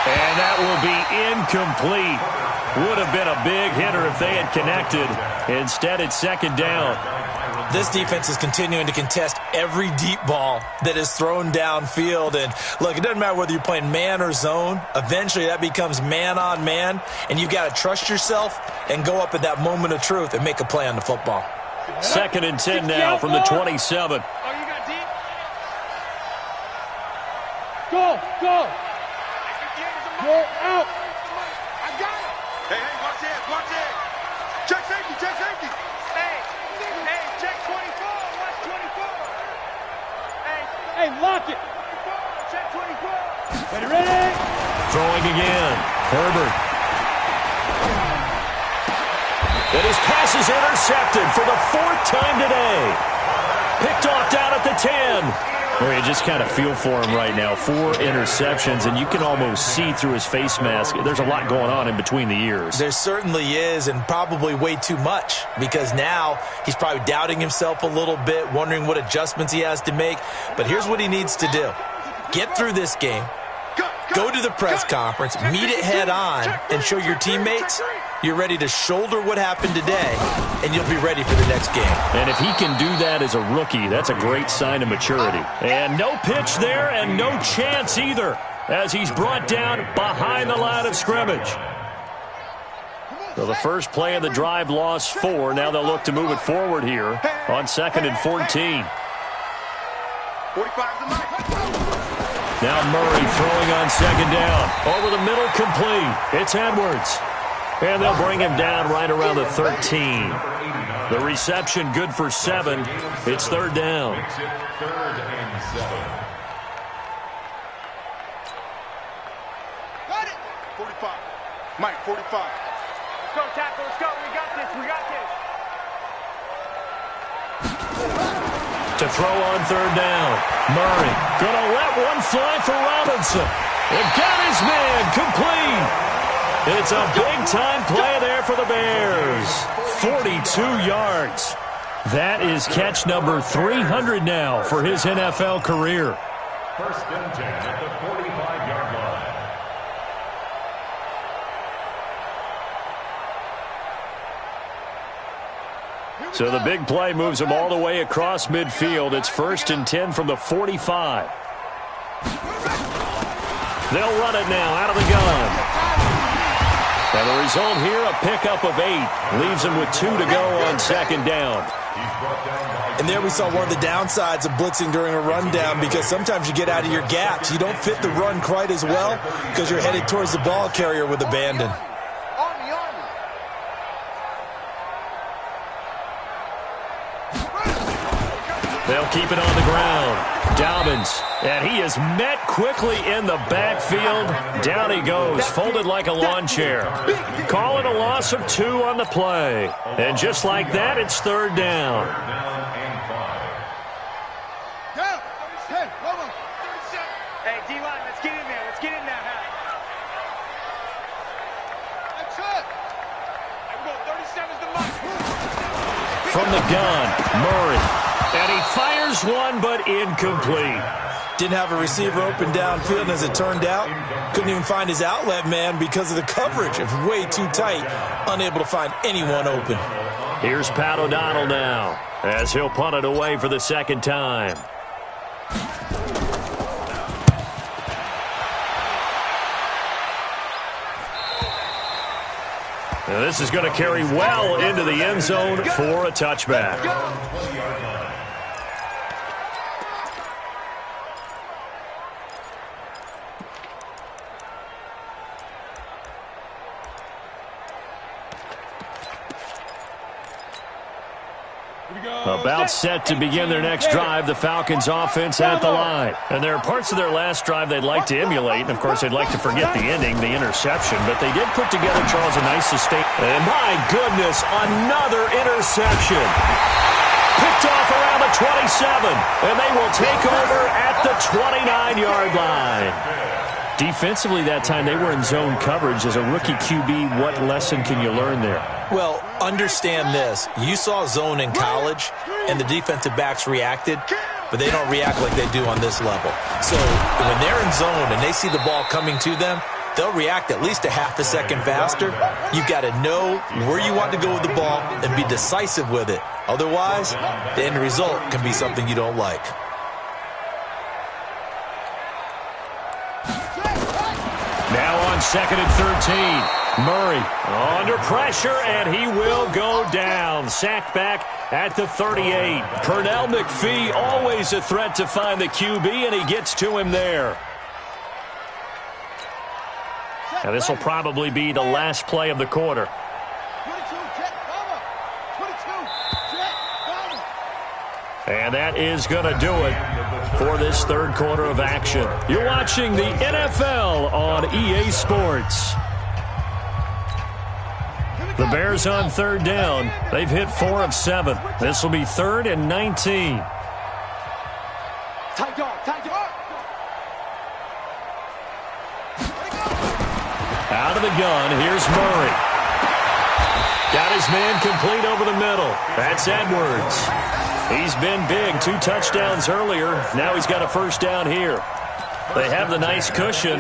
And that will be incomplete. Would have been a big hitter if they had connected. Instead, it's 2nd down. This defense is continuing to contest every deep ball that is thrown downfield. And, look, it doesn't matter whether you're playing man or zone. Eventually, that becomes man-on-man, and you've got to trust yourself and go up at that moment of truth and make a play on the football. 2nd and 10 now from the 27. Oh, you got deep? Go! Go out! I got it! Hey, watch it! Check safety! Hey, check 24! Watch 24! Hey, lock it! Check 24! Ready? Throwing again. Herbert. And his pass is intercepted for the 4th time today. Picked off down at the 10. Well, you just kind of feel for him right now. 4 interceptions, and you can almost see through his face mask. There's a lot going on in between the ears. There certainly is, and probably way too much, because now he's probably doubting himself a little bit, wondering what adjustments he has to make. But here's what he needs to do. Get through this game, go to the press conference, meet it head on, and show your teammates you're ready to shoulder what happened today, and you'll be ready for the next game. And if he can do that as a rookie, that's a great sign of maturity. And no pitch there, and no chance either, as he's brought down behind the line of scrimmage. So the first play of the drive lost 4. Now they'll look to move it forward here on 2nd and 14. 45 to the Now Murray throwing on 2nd down. Over the middle, complete. It's Edwards. And they'll bring him down right around the 13. The reception good for 7. It's 3rd down. 3rd and 7. Got it! 45. Mike, 45. Let's go, tackle, let's go. We got this. To throw on 3rd down. Murray gonna let one fly for Robinson. And got his man complete. It's a big-time play there for the Bears. 42 yards. That is catch number 300 now for his NFL career. 1st and 10 at the 45-yard line. So the big play moves him all the way across midfield. It's 1st and 10 from the 45. They'll run it now out of the gun. And the result here, a pickup of 8. Leaves him with 2 to go on 2nd down. And there we saw one of the downsides of blitzing during a rundown, because sometimes you get out of your gaps. You don't fit the run quite as well because you're headed towards the ball carrier with abandon. They'll keep it on the ground. Dobbins, and he is met quickly in the backfield. Down he goes, folded like a lawn chair. Calling a loss of 2 on the play. And just like that, it's 3rd down. Hey, D-line, let's get in there. Let's get in there. That's it. Hey, we go 37's the mark. From the gun, Murray. And he fires one, but incomplete. Didn't have a receiver open downfield, and as it turned out, couldn't even find his outlet man because of the coverage. It was way too tight, unable to find anyone open. Here's Pat O'Donnell now, as he'll punt it away for the 2nd time. And this is going to carry well into the end zone for a touchback. About set to begin their next drive, the Falcons offense at the line. And there are parts of their last drive they'd like to emulate, and of course they'd like to forget the ending, the interception, but they did put together, Charles, a nice sustain. And my goodness, another interception. Picked off around the 27, and they will take over at the 29-yard line. Defensively that time, they were in zone coverage. As a rookie QB, what lesson can you learn there? Well, understand this. You saw zone in college, and the defensive backs reacted, but they don't react like they do on this level. So when they're in zone and they see the ball coming to them, they'll react at least a half a second faster. You've got to know where you want to go with the ball and be decisive with it. Otherwise, the end result can be something you don't like. Now on 2nd and 13. Murray under pressure, and he will go down. Sacked back at the 38. Pernell McPhee, always a threat to find the QB, and he gets to him there. Now this will probably be the last play of the quarter. 22, jet, cover. 22, jet, cover. And that is going to do it for this third quarter of action. You're watching the NFL on EA Sports. The Bears on third down. They've hit 4 of 7. This will be 3rd and 19. Tight dog, tight dog. Out of the gun, here's Murray. Got his man complete over the middle. That's Edwards. He's been big. 2 touchdowns earlier. Now he's got a first down here. They have the nice cushion.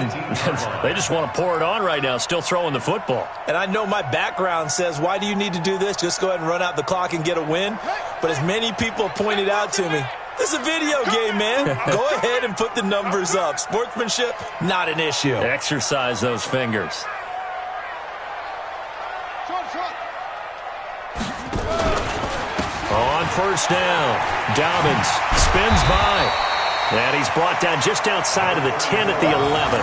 They just want to pour it on right now, still throwing the football. And I know my background says, why do you need to do this? Just go ahead and run out the clock and get a win. But as many people pointed out to me, this is a video game, man. Go ahead and put the numbers up. Sportsmanship, not an issue. Exercise those fingers. On first down, Dobbins spins by. And he's brought down just outside of the 10 at the 11.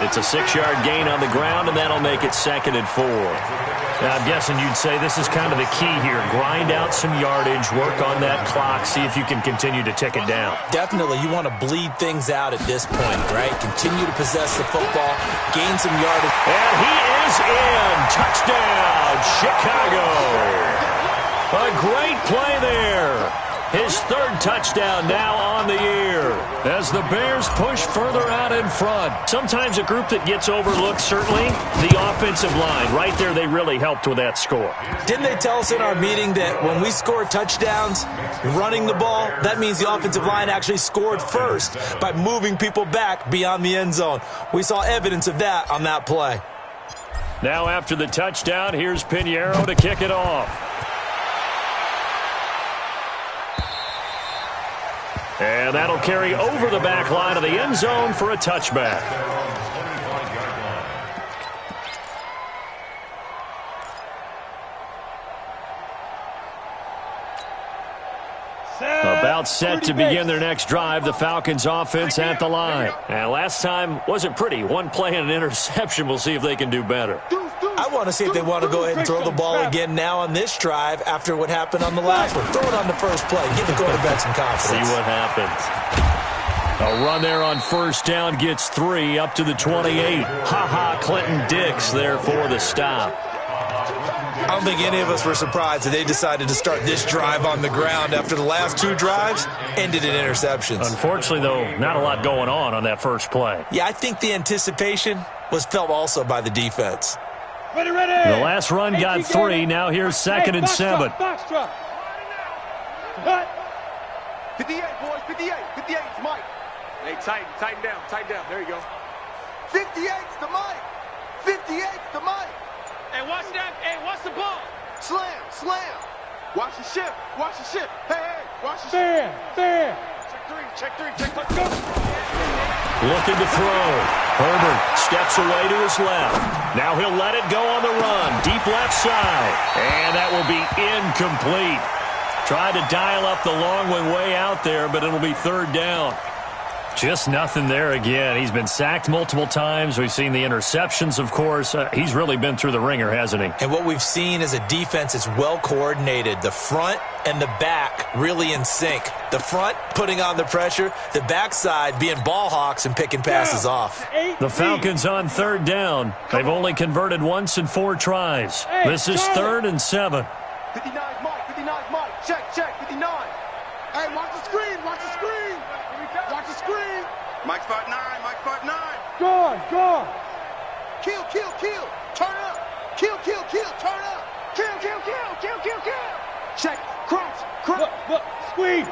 It's a 6-yard gain on the ground, and that'll make it 2nd and 4. Now, I'm guessing you'd say this is kind of the key here. Grind out some yardage, work on that clock, see if you can continue to tick it down. Definitely, you want to bleed things out at this point, right? Continue to possess the football, gain some yardage. And he is in. Touchdown, Chicago. A great play there. His 3rd touchdown now on the year as the Bears push further out in front. Sometimes a group that gets overlooked, certainly, the offensive line. Right there, they really helped with that score. Didn't they tell us in our meeting that when we score touchdowns running the ball, that means the offensive line actually scored first by moving people back beyond the end zone? We saw evidence of that on that play. Now after the touchdown, here's Pinheiro to kick it off. And that'll carry over the back line of the end zone for a touchback. About set to begin their next drive, the Falcons offense at the line. And last time wasn't pretty. 1 play and an interception. We'll see if they can do better. I want to see if they want to go ahead and throw the ball again now on this drive after what happened on the last one. Throw it on the first play. Give the quarterback some confidence. See what happens. A run there on first down gets 3 up to the 28. Clinton Dix there for the stop. I don't think any of us were surprised that they decided to start this drive on the ground after the last 2 drives ended in interceptions. Unfortunately, though, not a lot going on that first play. Yeah, I think the anticipation was felt also by the defense. Ready, ready. The last run got 3. Now here's 2nd and 7. Box truck. Cut. 58, boys, 58. 58 is Mike. Hey, tighten down. There you go. 58's the Mike. 58's the Mike. Hey, watch that. Hey, watch the ball. Slam. Watch the ship. Hey, watch the ship. Fair. Check three. Let's go. Looking to throw. Herbert steps away to his left. Now he'll let it go on the run. Deep left side. And that will be incomplete. Tried to dial up the long way out there, but it'll be 3rd down. Just nothing there again. He's been sacked multiple times. We've seen the interceptions, of course. He's really been through the ringer, hasn't he? And what we've seen is a defense that's well coordinated. The front and the back really in sync. The front putting on the pressure. The backside being ball hawks and picking passes off. The Falcons on 3rd down. They've only converted once in 4 tries. This is 3rd and 7. 59 Mike. Check. 59. Hey, watch the screen. Watch the screen. Mike's 5'9. Gone. Kill. Turn up. Kill. Turn up. Kill. Check. Crouch. Look. Squeeze.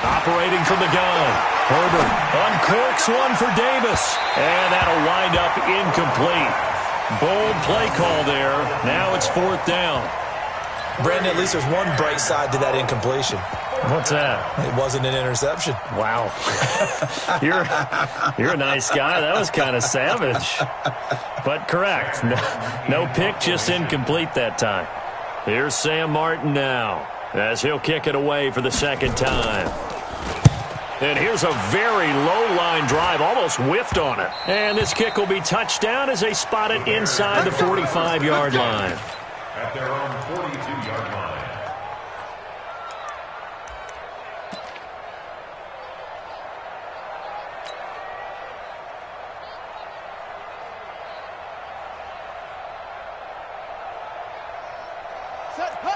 Operating from the gun. Herbert uncorks one for Davis. And that'll wind up incomplete. Bold play call there. Now it's 4th down. Brandon, at least there's one bright side to that incompletion. What's that? It wasn't an interception. Wow. You're a nice guy. That was kind of savage. But correct. No pick, just incomplete that time. Here's Sam Martin now as he'll kick it away for the 2nd time. And here's a very low-line drive, almost whiffed on it. And this kick will be touched down as they spot it inside the 45-yard line. At their own 42-yard line.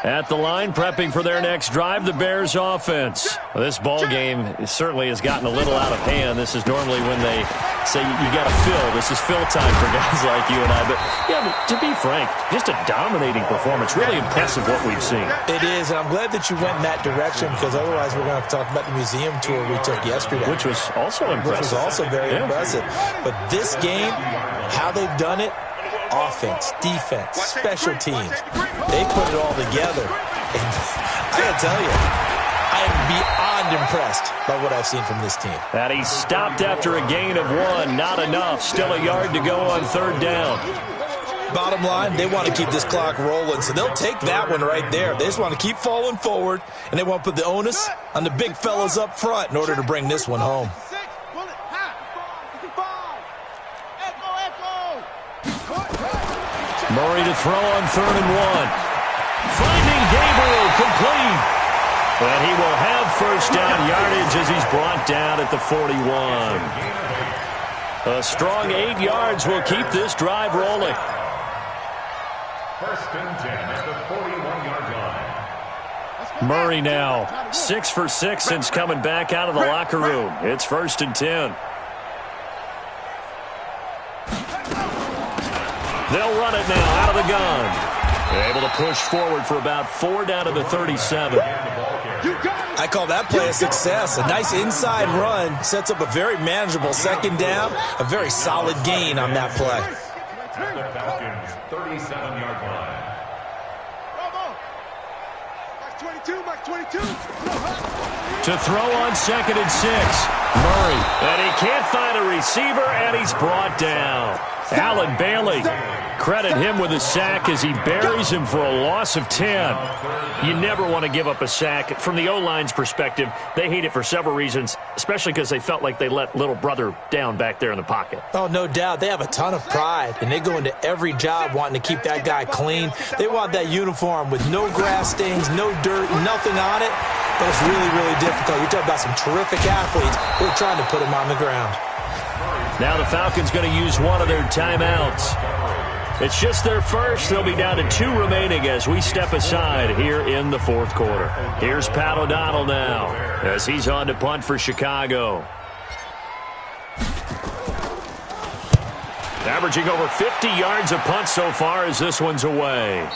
At the line, prepping for their next drive, the Bears offense. Well, this ball game certainly has gotten a little out of hand. This is normally when they say you got to fill. This is fill time for guys like you and I. But, yeah, but to be frank, just a dominating performance. Really impressive what we've seen. It is, and I'm glad that you went in that direction because otherwise we're going to have to talk about the museum tour we took yesterday. Which was also impressive. Which was also very impressive. But this game, how they've done it, offense, defense, special teams. They put it all together. And I got to tell you, I am beyond impressed by what I've seen from this team. And he stopped after a gain of 1. Not enough. Still a yard to go on 3rd down. Bottom line, they want to keep this clock rolling, so they'll take that one right there. They just want to keep falling forward, and they want to put the onus on the big fellas up front in order to bring this one home. Murray to throw on 3rd and 1. Finding Gabriel complete. And he will have 1st down yardage as he's brought down at the 41. A strong 8 yards will keep this drive rolling. 1st and 10 at the 41-yard line. Murray now 6 for 6 since coming back out of the locker room. It's 1st and 10. They'll run it now out of the gun. Able to push forward for about 4 down to the 37. I call that play a success. A nice inside run sets up a very manageable 2nd down. A very solid gain on that play. At the Falcons' 37-yard line. To throw on 2nd and 6. Murray. And he can't find a receiver, and he's brought down. Alan Bailey, credit him with a sack as he buries him for a loss of 10. You never want to give up a sack. From the O-line's perspective, they hate it for several reasons, especially because they felt like they let little brother down back there in the pocket. Oh, no doubt. They have a ton of pride, and they go into every job wanting to keep that guy clean. They want that uniform with no grass stains, no dirt, nothing on it. But it's really, really difficult. You're talking about some terrific athletes who are trying to put him on the ground. Now the Falcons going to use one of their timeouts. It's just their first. They'll be down to 2 remaining as we step aside here in the 4th quarter. Here's Pat O'Donnell now as he's on to punt for Chicago. Averaging over 50 yards a punt so far as this one's away.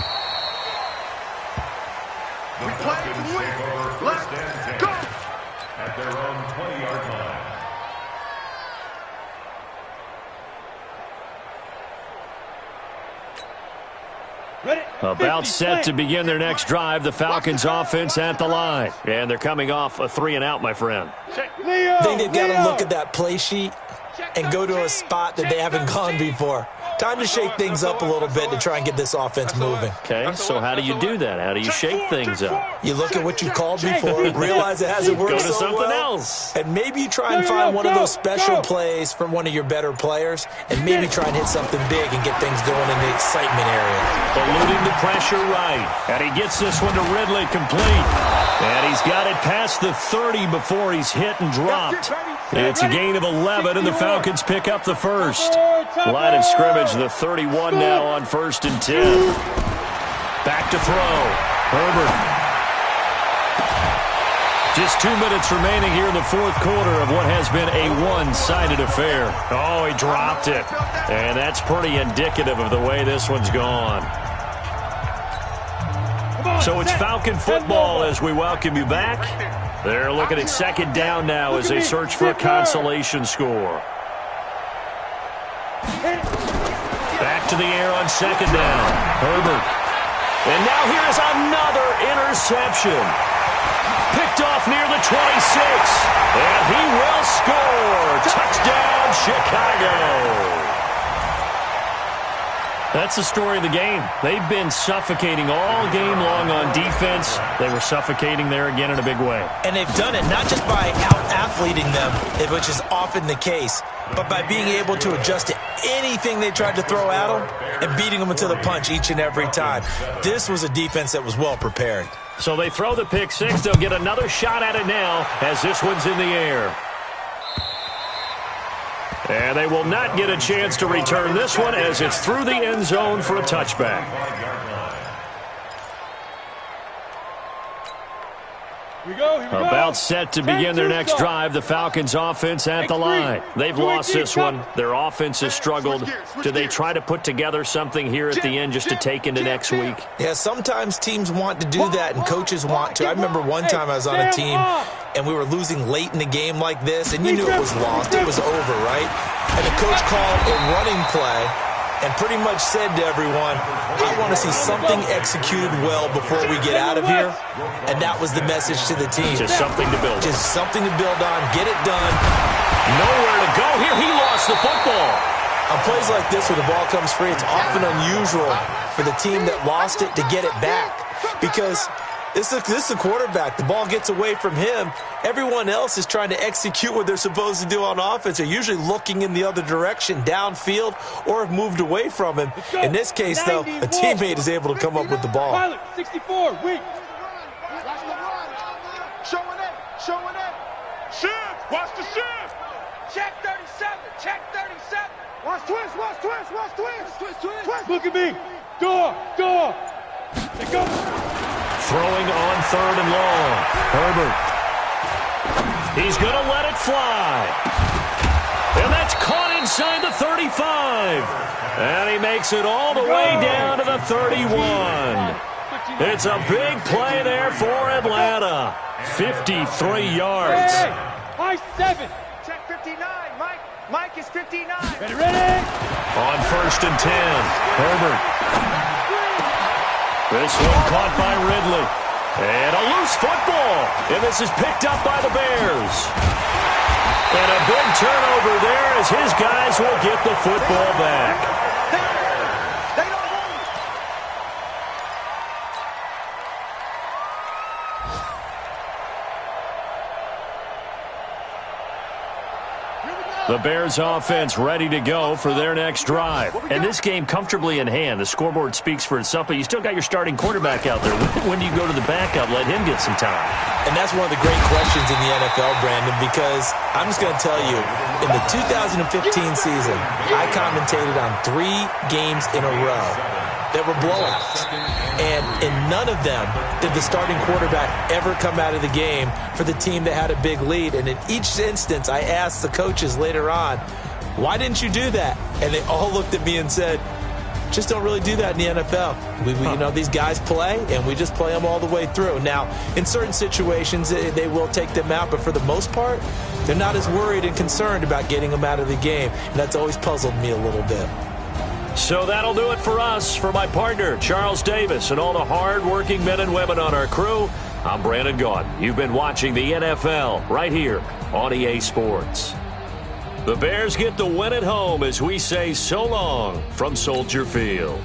The Falcons take over 1st and 10 at their own 20-yard line. About set to begin their next drive, the Falcons offense at the line. And they're coming off a 3-and-out, my friend. I think they've got to look at that play sheet and go to a spot that they haven't gone before. Time to shake things up a little bit to try and get this offense moving. Okay, so how do you do that? How do you shake things up? You look at what you called before, realize it hasn't worked so well. Go to something else. And maybe you try and find one of those special plays from one of your better players, and maybe try and hit something big and get things going in the excitement area. Eluding the pressure right. And he gets this one to Ridley complete. And he's got it past the 30 before he's hit and dropped. It's a gain of 11, and the Falcons pick up the first. Line of scrimmage, the 31 now on 1st and 10. Back to throw. Herbert. Just 2 minutes remaining here in the 4th quarter of what has been a one-sided affair. Oh, he dropped it. And that's pretty indicative of the way this one's gone. So it's Falcon football as we welcome you back. They're looking at second down now as they search for a consolation score. Back to the air on second down. Herbert. And now here's another interception. Picked off near the 26. And he will score. Touchdown, Chicago. That's the story of the game. They've been suffocating all game long on defense. They were suffocating there again in a big way. And they've done it not just by out-athleting them, which is often the case, but by being able to adjust to anything they tried to throw at them and beating them into the punch each and every time. This was a defense that was well prepared. So they throw the pick six. They'll get another shot at it now as this one's in the air. And they will not get a chance to return this one as it's through the end zone for a touchback. About set to begin their next drive, the Falcons offense at the line. They've lost this one. Their offense has struggled. Do they try to put together something here at the end just to take into next week? Yeah, sometimes teams want to do that and coaches want to. I remember one time I was on a team and we were losing late in the game like this, and you knew it was lost. It was over, right? And the coach called a running play and pretty much said to everyone, I want to see something executed well before we get out of here. And that was the message to the team. Just something to build on. Just something to build on. Get it done. Nowhere to go here. He lost the football. On plays like this where the ball comes free, it's often unusual for the team that lost it to get it back. Because this is the quarterback. The ball gets away from him. Everyone else is trying to execute what they're supposed to do on offense. They're usually looking in the other direction, downfield, or have moved away from him. In this case, though, a teammate is able to come up with the ball. Pilot, 64, weak. Showing it. Shift. Watch the shift. Check 37. Check 37. Watch twist. Look at me. Door. They go. Throwing on third and long. Herbert. He's going to let it fly. And that's caught inside the 35. And he makes it all the way down to the 31. It's a big play there for Atlanta. 53 yards. High 7. Check 59. Mike is 59. Ready? On first and 10. Herbert. This one caught by Ridley. And a loose football. And this is picked up by the Bears. And a big turnover there as his guys will get the football back. They don't want it. The Bears offense ready to go for their next drive. And this game comfortably in hand. The scoreboard speaks for itself, but you still got your starting quarterback out there. When do you go to the backup? Let him get some time. And that's one of the great questions in the NFL, Brandon, because I'm just going to tell you, in the 2015 season, I commentated on 3 games in a row that were blowouts. And in none of them did the starting quarterback ever come out of the game for the team that had a big lead. And in each instance, I asked the coaches later on, why didn't you do that? And they all looked at me and said, just don't really do that in the NFL. You know, these guys play, and we just play them all the way through. Now, in certain situations, they will take them out, but for the most part, they're not as worried and concerned about getting them out of the game. And that's always puzzled me a little bit. So that'll do it for us. For my partner, Charles Davis, and all the hard-working men and women on our crew, I'm Brandon Gaudin. You've been watching the NFL right here on EA Sports. The Bears get the win at home as we say so long from Soldier Field.